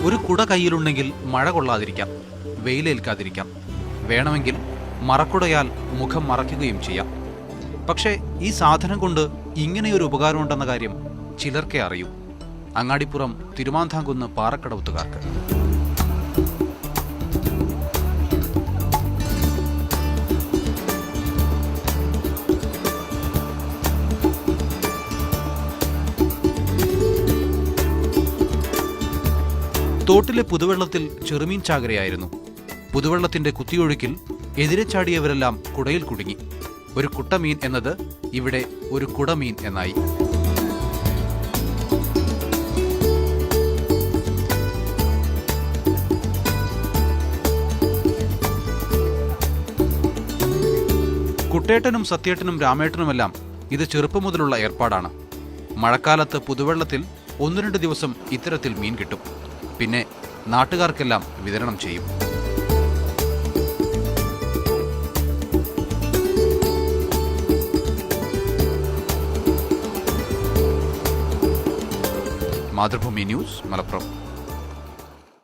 ഒരു കുട കയ്യിലുണ്ടെങ്കിൽ മഴ കൊള്ളാതിരിക്കാം, വെയിലേൽക്കാതിരിക്കാം, വേണമെങ്കിൽ മറക്കുടയാൽ മുഖം മറയ്ക്കുകയും ചെയ്യാം. പക്ഷേ ഈ സാധനം കൊണ്ട് ഇങ്ങനെയൊരു ഉപകാരമുണ്ടെന്ന കാര്യം ചിലർക്കേ അറിയൂ. അങ്ങാടിപ്പുറം തിരുമാന്താംകുന്ന് പാറക്കടവുത്തുകാർക്ക്. തോട്ടിലെ പുതുവെള്ളത്തിൽ ചെറുമീൻ ചാകരയായിരുന്നു. പുതുവെള്ളത്തിന്റെ കുത്തിയൊഴുക്കിൽ എതിരെ ചാടിയവരെല്ലാം കുടയിൽ കുടുങ്ങി. ഒരു കുട്ടമീൻ എന്നത് ഇവിടെ ഒരു കുടമീൻ എന്നായി. കുട്ടേട്ടനും സത്യേട്ടനും രാമേട്ടനുമെല്ലാം ഇത് ചെറുപ്പം മുതലുള്ള ഏർപ്പാടാണ്. മഴക്കാലത്ത് പുതുവെള്ളത്തിൽ 1-2 ദിവസം ഇത്തരത്തിൽ മീൻ കിട്ടും. പിന്നെ നാട്ടുകാർക്കെല്ലാം വിതരണം ചെയ്യും. മാതൃഭൂമി ന്യൂസ്, മലപ്പുറം.